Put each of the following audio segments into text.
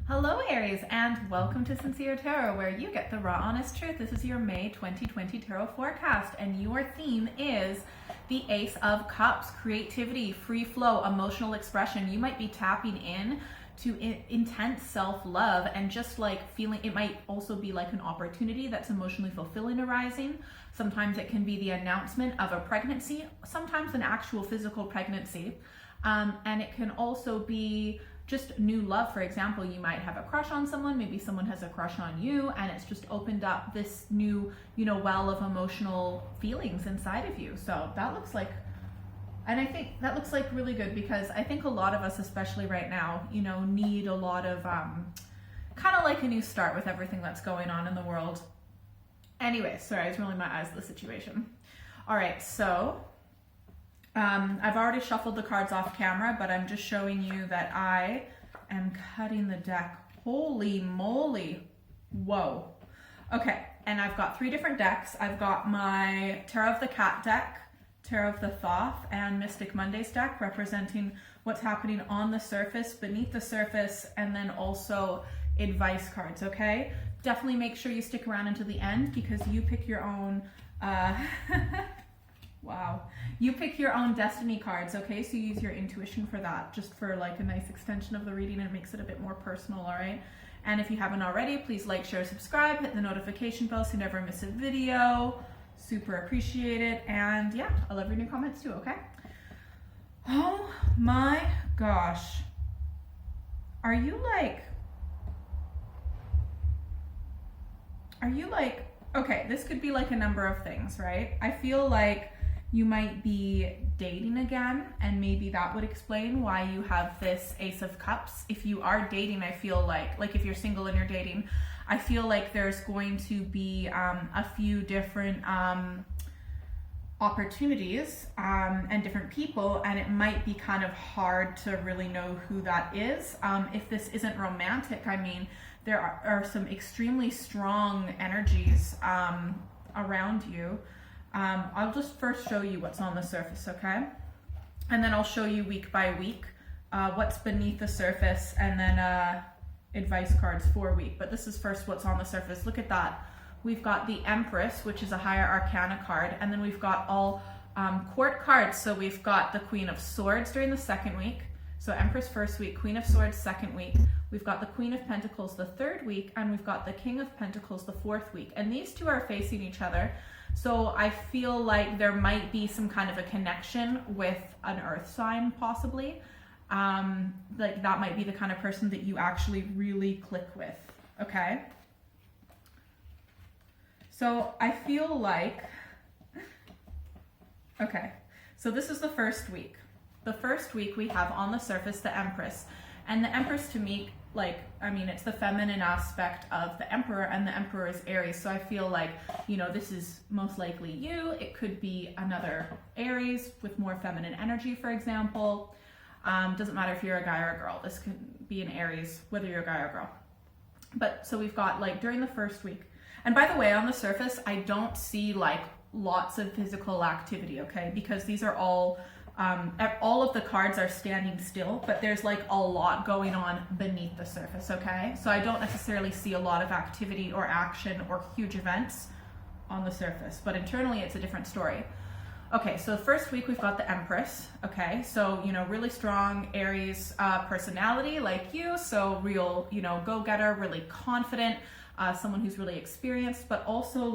Hello Aries, and welcome to Sincere Tarot, where you get the raw honest truth. This is your May 2020 tarot forecast, and your theme is the Ace of Cups: creativity, free flow, emotional expression. You might be tapping in to intense self-love and just like feeling. It might also be like an opportunity that's emotionally fulfilling arising. Sometimes it can be the announcement of a pregnancy, sometimes an actual physical pregnancy, and it can also be just new love. For example, you might have a crush on someone, maybe someone has a crush on you, and it's just opened up this new, well of emotional feelings inside of you. So that looks like, and I think that looks like really good, because I think a lot of us, especially right now, need a lot of kind of like a new start with everything that's going on in the world. Anyway, sorry, I was rolling my eyes at the situation. All right, so I've already shuffled the cards off camera, but I'm just showing you that I am cutting the deck. Holy moly. Whoa. Okay, and I've got 3 different decks. I've got my Tarot of the Cat deck, Tarot of the Thoth, and Mystic Mondays deck, representing what's happening on the surface, beneath the surface, and then also advice cards, okay? Definitely make sure you stick around until the end, because you pick your own wow. You pick your own destiny cards, okay? So use your intuition for that, just for like a nice extension of the reading, and it makes it a bit more personal, all right? And if you haven't already, please like, share, subscribe, hit the notification bell so you never miss a video. Super appreciate it. And yeah, I love your new comments too, okay? Oh my gosh. Are you like, okay, this could be like a number of things, right? I feel like you might be dating again, and maybe that would explain why you have this Ace of Cups. If you are dating, I feel like if you're single and you're dating, I feel like there's going to be a few different opportunities and different people, and it might be kind of hard to really know who that is. If this isn't romantic, I mean, there are some extremely strong energies around you. I'll just first show you what's on the surface, okay? And then I'll show you week by week what's beneath the surface, and then advice cards for a week. But this is first what's on the surface. Look at that. We've got the Empress, which is a higher arcana card, and then we've got all court cards. So we've got the Queen of Swords during the second week. So Empress first week, Queen of Swords second week. We've got the Queen of Pentacles the third week, and we've got the King of Pentacles the fourth week. And these two are facing each other. So I feel like there might be some kind of a connection with an earth sign, possibly. Like that might be the kind of person that you actually really click with, okay? So I feel like, okay, so this is the first week. The first week we have on the surface the Empress. And the Empress to me, it's the feminine aspect of the Emperor, and the Emperor is Aries. So I feel like, this is most likely you. It could be another Aries with more feminine energy, for example. Doesn't matter if you're a guy or a girl. This can be an Aries, whether you're a guy or a girl. But so we've got during the first week. And by the way, on the surface, I don't see lots of physical activity, okay? Because these are all of the cards are standing still, but there's a lot going on beneath the surface, okay? So I don't necessarily see a lot of activity or action or huge events on the surface, but internally it's a different story. Okay, so the first week we've got the Empress, okay? So, really strong Aries personality like you, so real, go-getter, really confident, someone who's really experienced, but also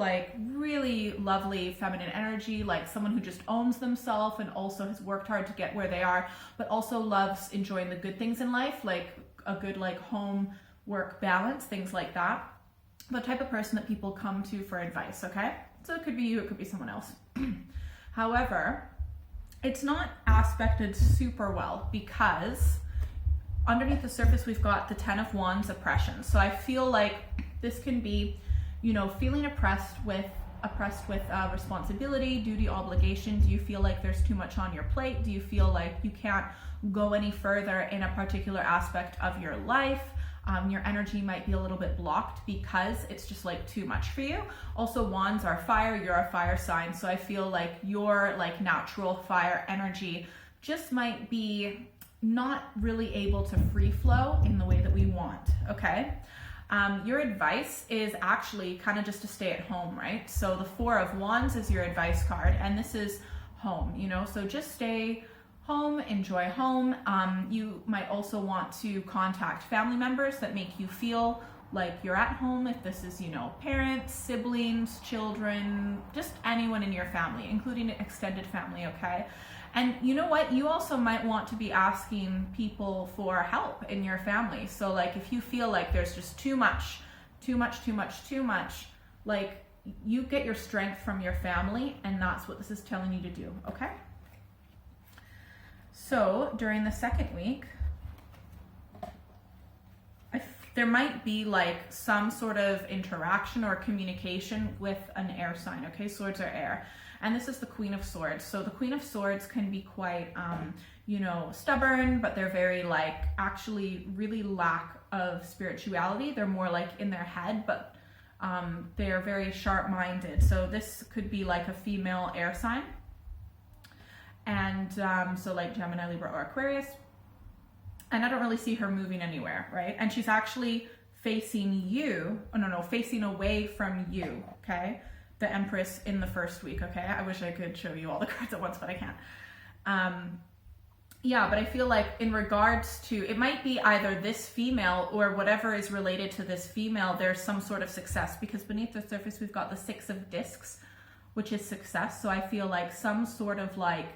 really lovely feminine energy, someone who just owns themselves and also has worked hard to get where they are, but also loves enjoying the good things in life, a good home work balance, things like that. The type of person that people come to for advice, okay? So it could be you, it could be someone else. However, it's not aspected super well, because underneath the surface we've got the Ten of Wands, oppression. So I feel like this can be, feeling oppressed with responsibility, duty, obligation. Do you feel like there's too much on your plate? Do you feel like you can't go any further in a particular aspect of your life? Your energy might be a little bit blocked because it's just too much for you. Also, wands are fire, you're a fire sign. So I feel like your natural fire energy just might be not really able to free flow in the way that we want, okay? Your advice is actually kind of just to stay at home, right? So the Four of Wands is your advice card, and this is home, you know, so just stay home, enjoy home. You might also want to contact family members that make you feel like you're at home, if this is, you know, parents, siblings, children, just anyone in your family, including extended family, okay? And you know what? You also might want to be asking people for help in your family. So like if you feel like there's just too much, like you get your strength from your family, and that's what this is telling you to do, okay? So during the second week, there might be like some sort of interaction or communication with an air sign, okay? Swords are air. And this is the Queen of Swords. So the Queen of Swords can be quite, you know, stubborn, but they're very like, actually really lack of spirituality. They're more like in their head, but they're very sharp-minded. So this could be like a female air sign. And so like Gemini, Libra, or Aquarius. And I don't really see her moving anywhere, right? And she's actually facing you, facing away from you, okay? The Empress in the first week, okay? I wish I could show you all the cards at once, but I can't. Yeah, but I feel like in regards to, it might be either this female or whatever is related to this female, there's some sort of success, because beneath the surface, we've got the Six of Discs, which is success. So I feel like some sort of like,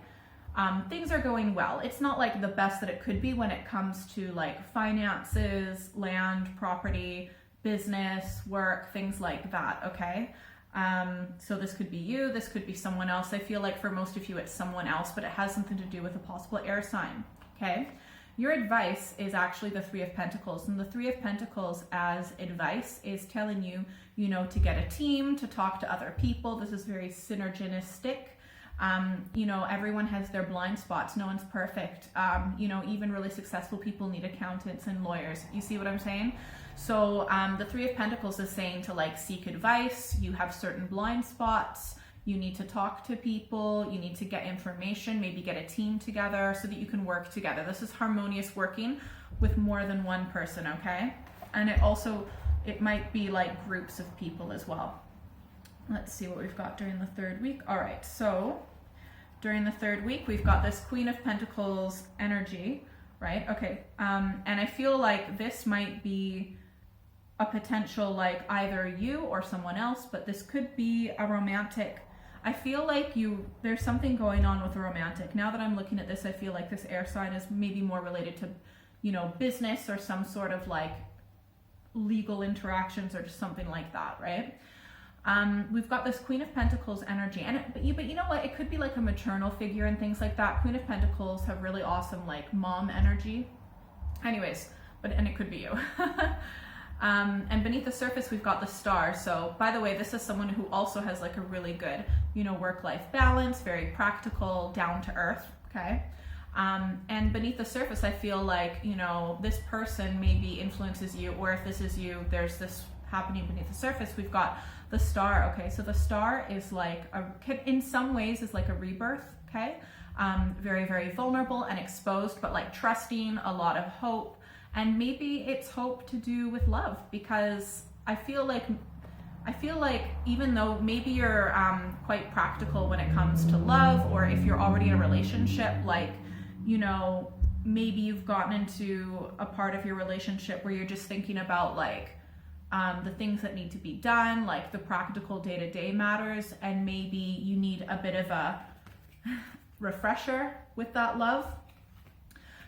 things are going well. It's not like the best that it could be when it comes to like finances, land, property, business, work, things like that, okay? So this could be you, this could be someone else. I feel like for most of you it's someone else, but it has something to do with a possible air sign, okay? Your advice is actually the Three of Pentacles, and the Three of Pentacles as advice is telling you, you know, to get a team, to talk to other people. This is very synergistic. You know, everyone has their blind spots. No one's perfect. You know, even really successful people need accountants and lawyers. You see what I'm saying? So the Three of Pentacles is saying to like seek advice. You have certain blind spots. You need to talk to people. You need to get information, maybe get a team together so that you can work together. This is harmonious working with more than one person, okay? And it might be like groups of people as well. Let's see what we've got during the third week. All right, so during the third week, we've got this Queen of Pentacles energy, right? Okay, and I feel like this might be a potential like either you or someone else, but this could be a romantic. I feel like there's something going on with a romantic. Now that I'm looking at this, I feel like this air sign is maybe more related to, you know, business or some sort of like legal interactions or just something like that, right? We've got this Queen of Pentacles energy, but you know what? It could be like a maternal figure and things like that. Queen of Pentacles have really awesome like mom energy. Anyways, and it could be you. And beneath the surface, we've got the Star. So by the way, this is someone who also has like a really good, you know, work-life balance, very practical, down to earth, okay? And beneath the surface, I feel like, you know, this person maybe influences you, or if this is you, there's this happening beneath the surface. We've got the Star, okay? So the Star is like, in some ways is like a rebirth, okay? Very, very vulnerable and exposed, but like trusting, a lot of hope. And maybe it's hope to do with love, because I feel like even though maybe you're quite practical when it comes to love, or if you're already in a relationship, like, you know, maybe you've gotten into a part of your relationship where you're just thinking about like the things that need to be done, like the practical day-to-day matters, and maybe you need a bit of a refresher with that love.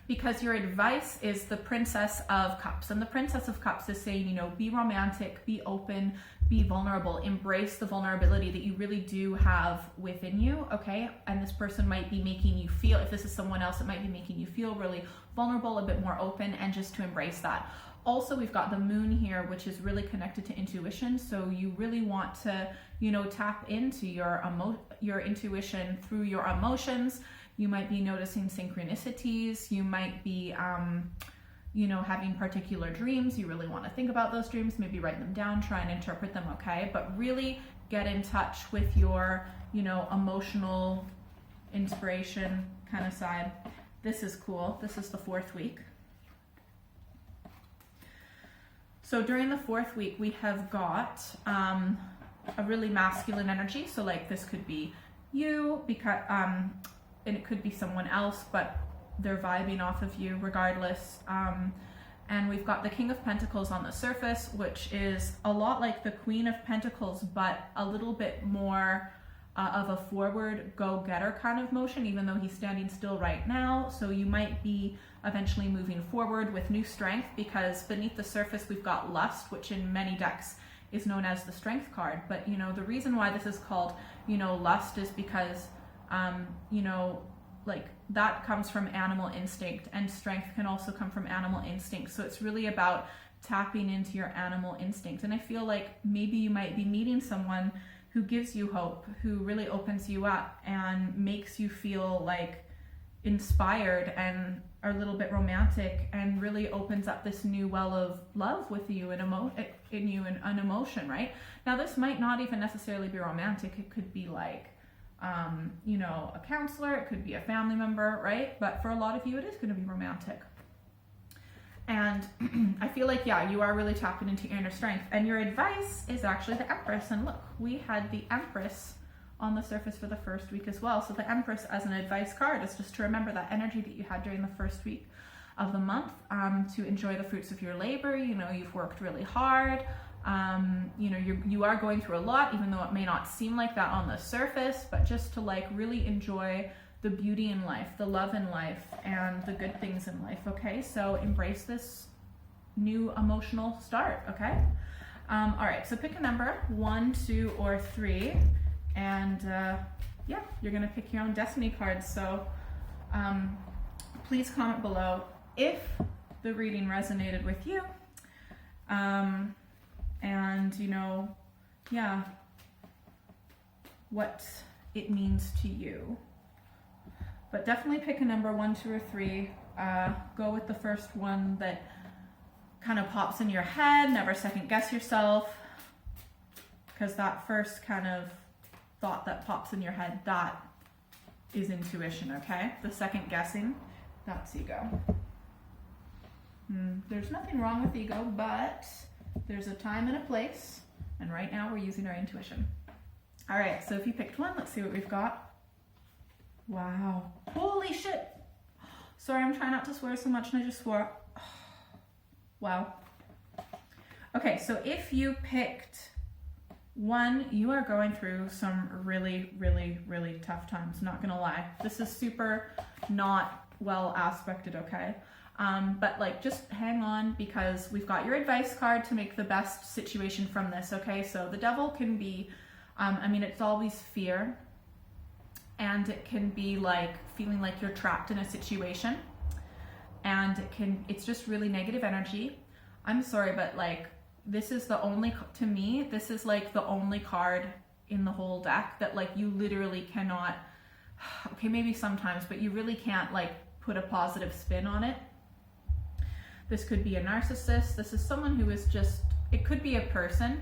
Because your advice is the Princess of Cups. And the Princess of Cups is saying, you know, be romantic, be open, be vulnerable, embrace the vulnerability that you really do have within you, okay? And this person might be making you feel, if this is someone else, it might be making you feel really vulnerable, a bit more open, and just to embrace that. Also, we've got the Moon here, which is really connected to intuition. So you really want to, you know, tap into your intuition through your emotions. You might be noticing synchronicities. You might be, you know, having particular dreams. You really want to think about those dreams, maybe write them down, try and interpret them, okay? But really get in touch with your, you know, emotional inspiration kind of side. This is cool. This is the 4th week. So during the 4th week, we have got a really masculine energy. So like this could be you, because and it could be someone else, but they're vibing off of you regardless. And we've got the King of Pentacles on the surface, which is a lot like the Queen of Pentacles, but a little bit more of a forward go-getter kind of motion, even though he's standing still right now. So you might be eventually moving forward with new strength, because beneath the surface we've got lust, which in many decks is known as the strength card. But you know, the reason why this is called, you know, lust is because you know, like that comes from animal instinct, and strength can also come from animal instinct. So it's really about tapping into your animal instinct. And I feel like maybe you might be meeting someone who gives you hope, who really opens you up and makes you feel like inspired and a little bit romantic, and really opens up this new well of love with you and an emotion, right? Now this might not even necessarily be romantic. It could be like you know, a counselor, it could be a family member, right? But for a lot of you, it is going to be romantic. And I feel like, yeah, you are really tapping into your inner strength. And your advice is actually the Empress. And look, we had the Empress on the surface for the 1st week as well. So the Empress as an advice card is just to remember that energy that you had during the 1st week of the month, to enjoy the fruits of your labor. You know, you've worked really hard. You know, you are going through a lot, even though it may not seem like that on the surface, but just to like really enjoy the beauty in life, the love in life, and the good things in life. Okay, so embrace this new emotional start. Okay, all right, so pick a number, 1, 2, or 3, and yeah, you're gonna pick your own destiny cards. So please comment below if the reading resonated with you. And you know, yeah, what it means to you. But definitely pick a number, 1, 2, or 3. Go with the first one that kind of pops in your head. Never second guess yourself, because that first kind of thought that pops in your head, that is intuition, okay? The second guessing, that's ego. There's nothing wrong with ego, but there's a time and a place, and right now we're using our intuition. All right, so if you picked one, let's see what we've got. Wow, holy shit. Sorry, I'm trying not to swear so much and I just swore. Wow. Okay, so if you picked 1, you are going through some really, really, really tough times, not gonna lie. This is super not well aspected, okay? But like, just hang on, because we've got your advice card to make the best situation from this, okay? So the Devil can be, I mean, it's always fear, and it can be like feeling like you're trapped in a situation, and it's just really negative energy. I'm sorry, but like, this is the only, to me, this is like the only card in the whole deck that like you literally cannot, okay, maybe sometimes, but you really can't like put a positive spin on it. This could be a narcissist. This is someone who is just, it could be a person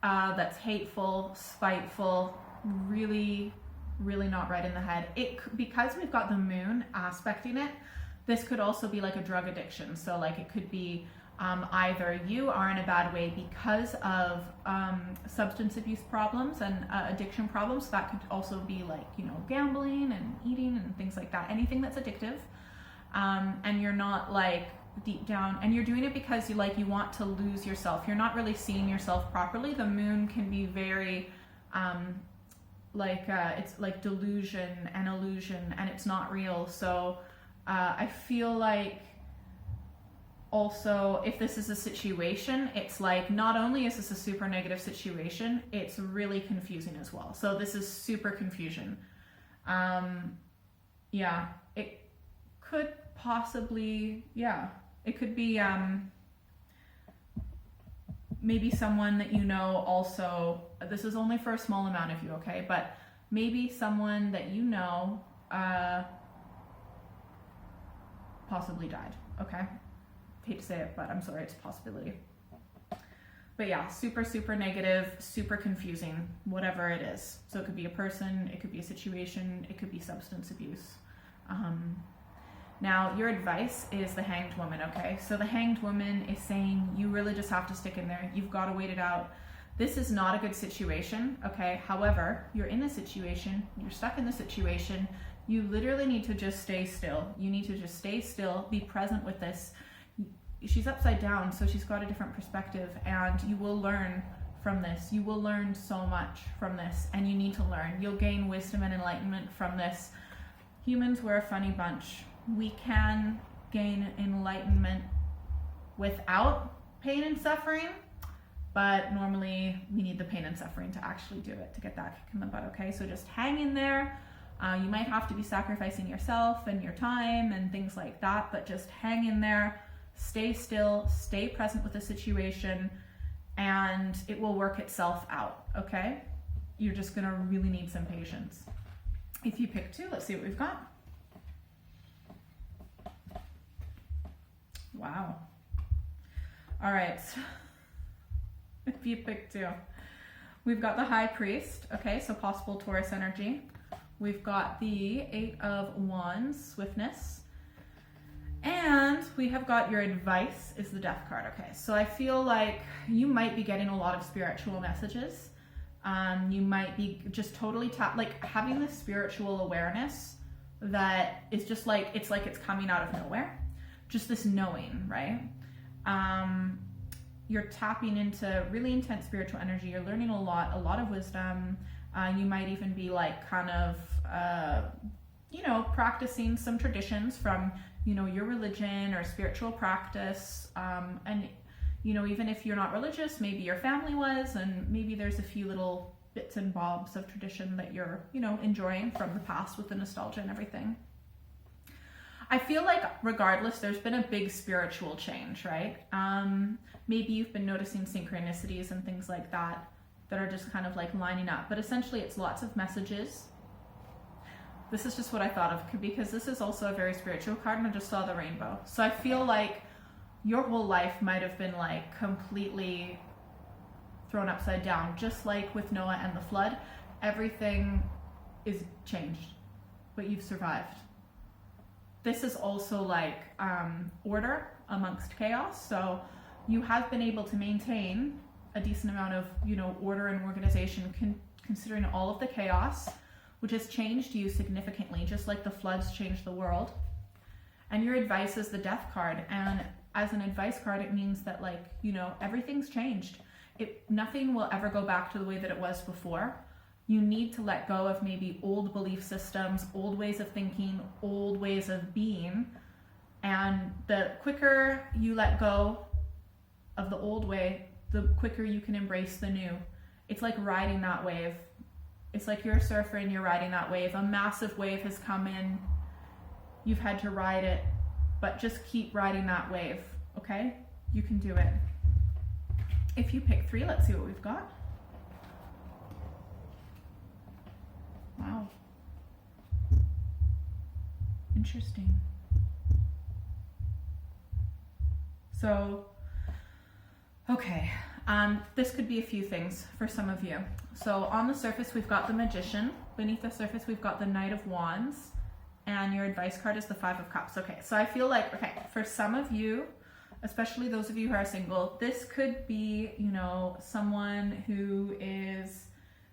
that's hateful, spiteful, really, really not right in the head. Because we've got the moon aspecting it, this could also be like a drug addiction. So like it could be either you are in a bad way because of substance abuse problems and addiction problems. So that could also be like, you know, gambling and eating and things like that. Anything that's addictive. And you're not like deep down, and you're doing it because you want to lose yourself. You're not really seeing yourself properly. The moon can be very it's like delusion and illusion, and it's not real. So I feel like also, if this is a situation, it's like, not only is this a super negative situation, it's really confusing as well. So this is super confusion. Yeah, it could possibly, yeah, it could be maybe someone that you know also, this is only for a small amount of you, okay, but maybe someone that you know possibly died, okay? Hate to say it, but I'm sorry, it's a possibility. But yeah, super, super negative, super confusing, whatever it is. So it could be a person, it could be a situation, it could be substance abuse. Now, your advice is the Hanged Woman, okay? So the Hanged Woman is saying you really just have to stick in there. You've got to wait it out. This is not a good situation, okay? However, you're in a situation, you're stuck in the situation. You literally need to just stay still. You need to just stay still, be present with this. She's upside down, so she's got a different perspective, and you will learn from this. You will learn so much from this, and you need to learn. You'll gain wisdom and enlightenment from this. Humans, we're a funny bunch. We can gain enlightenment without pain and suffering, but normally we need the pain and suffering to actually do it, to get that kick in the butt, okay? So just hang in there. You might have to be sacrificing yourself and your time and things like that, but just hang in there, stay still, stay present with the situation, and it will work itself out, okay? You're just gonna really need some patience. If you pick 2, let's see what we've got. Wow. All right. If you pick 2, we've got the High Priest. Okay, so possible Taurus energy. We've got the 8 of Wands, swiftness. And we have got your advice is the Death card. Okay, so I feel like you might be getting a lot of spiritual messages. You might be just totally like having this spiritual awareness that is just like it's coming out of nowhere. Just this knowing, right? You're tapping into really intense spiritual energy. You're learning a lot of wisdom. You might even be like kind of, practicing some traditions from, your religion or spiritual practice. And, even if you're not religious, maybe your family was, and maybe there's a few little bits and bobs of tradition that you're, enjoying from the past with the nostalgia and everything. I feel like regardless, there's been a big spiritual change, right? Maybe you've been noticing synchronicities and things like that are just kind of like lining up, but essentially it's lots of messages. This is just what I thought of because this is also a very spiritual card and I just saw the rainbow. So I feel like your whole life might have been like completely thrown upside down, just like with Noah and the flood. Everything is changed, but you've survived. This is also like order amongst chaos. So you have been able to maintain a decent amount of, order and organization considering all of the chaos, which has changed you significantly, just like the floods changed the world. And your advice is the Death card. And as an advice card, it means that everything's changed. Nothing will ever go back to the way that it was before. You need to let go of maybe old belief systems, old ways of thinking, old ways of being. And the quicker you let go of the old way, the quicker you can embrace the new. It's like riding that wave. It's like you're a surfer and you're riding that wave. A massive wave has come in. You've had to ride it, but just keep riding that wave, okay? You can do it. If you pick 3, let's see what we've got. Wow. Interesting. So, okay. This could be a few things for some of you. So on the surface, we've got the Magician. Beneath the surface, we've got the Knight of Wands. And your advice card is the 5 of Cups. Okay, so I feel like, for some of you, especially those of you who are single, this could be, someone who is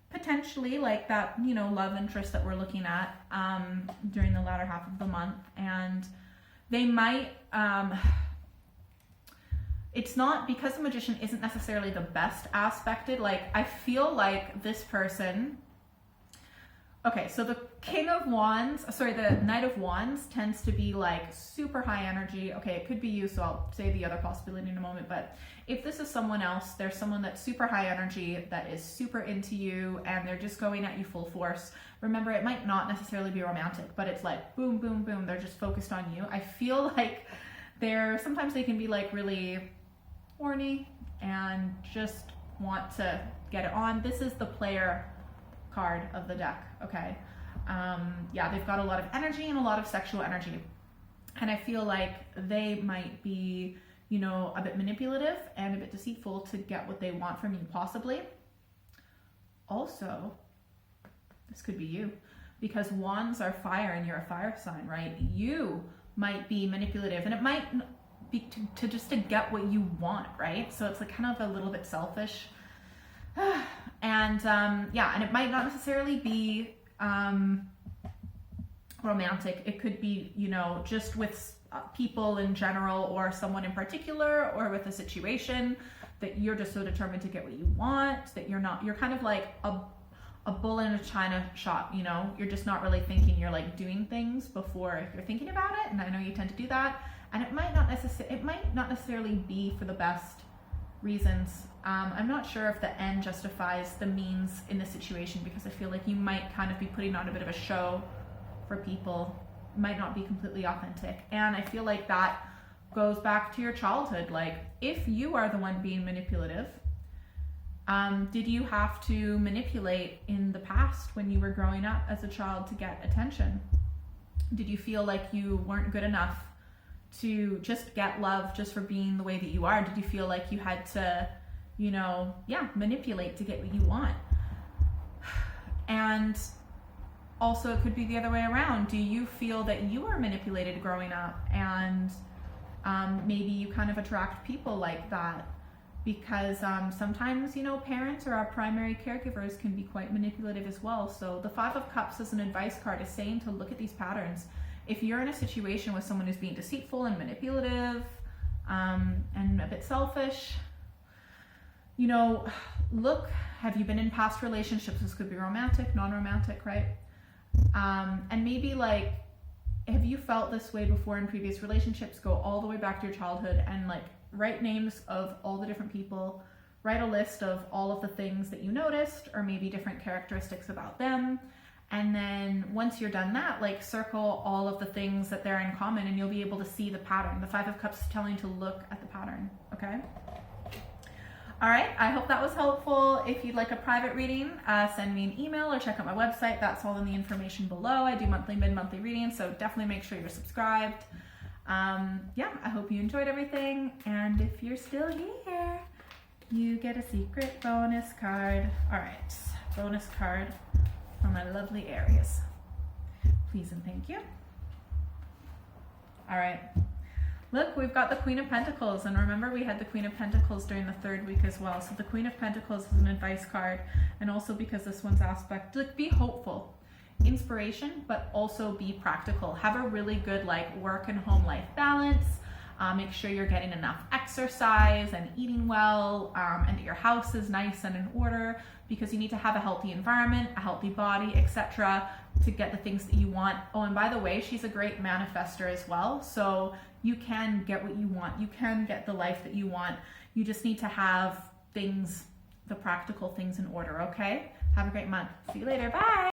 potentially like that, love interest that we're looking at during the latter half of the month. And they might, it's not, because the Magician isn't necessarily the best aspected, like I feel like this person, so the the Knight of Wands tends to be like super high energy. Okay, it could be you, so I'll say the other possibility in a moment, but if this is someone else, there's someone that's super high energy, that is super into you, and they're just going at you full force. Remember, it might not necessarily be romantic, but it's like boom, boom, boom, they're just focused on you. I feel like sometimes they can be like really horny and just want to get it on. This is the player card of the deck, okay? They've got a lot of energy and a lot of sexual energy. And I feel like they might be, a bit manipulative and a bit deceitful to get what they want from you, possibly. Also, this could be you, because wands are fire and you're a fire sign, right? You might be manipulative, and it might be to just to get what you want, right? So it's like kind of a little bit selfish. And yeah, and it might not necessarily be romantic. It could be, you know, just with people in general, or someone in particular, or with a situation that you're just so determined to get what you want that you're kind of like a bull in a china shop, you know? You're just not really thinking, you're like doing things before you're thinking about it. And I know you tend to do that. And it might not necessarily be for the best reasons. I'm not sure if the end justifies the means in the situation, because I feel like you might kind of be putting on a bit of a show for people. It might not be completely authentic. And I feel like that goes back to your childhood. Like, if you are the one being manipulative, did you have to manipulate in the past when you were growing up as a child to get attention? Did you feel like you weren't good enough to just get love just for being the way that you are? Did you feel like you had to, you know, manipulate to get what you want? And also, it could be the other way around. Do you feel that you were manipulated growing up, and maybe you kind of attract people like that? Because sometimes, you know, parents or our primary caregivers can be quite manipulative as well. So the Five of Cups as an advice card is saying to look at these patterns. If you're in a situation with someone who's being deceitful and manipulative and a bit selfish, you know, look, have you been in past relationships? This could be romantic, non-romantic, right? And maybe like, have you felt this way before in previous relationships? Go all the way back to your childhood and like write names of all the different people, write a list of all of the things that you noticed, or maybe different characteristics about them. And then once you're done that, like circle all of the things that they're in common, and you'll be able to see the pattern. The Five of Cups is telling you to look at the pattern, okay? All right, I hope that was helpful. If you'd like a private reading, send me an email or check out my website. That's all in the information below. I do monthly, mid-monthly readings, so definitely make sure you're subscribed. Yeah, I hope you enjoyed everything. And if you're still here, you get a secret bonus card. All right, bonus card for my lovely Aries. Please and thank you. All right. Look, we've got the Queen of Pentacles, and remember we had the Queen of Pentacles during the third week as well. So the Queen of Pentacles is an advice card, and also because this one's aspect, like, be hopeful, inspiration, but also be practical. Have a really good like work and home life balance. Make sure you're getting enough exercise and eating well, and that your house is nice and in order, because you need to have a healthy environment, a healthy body, etc., to get the things that you want. Oh, and by the way, she's a great manifester as well. So you can get what you want. You can get the life that you want. You just need to have things, the practical things in order, okay? Have a great month. See you later. Bye.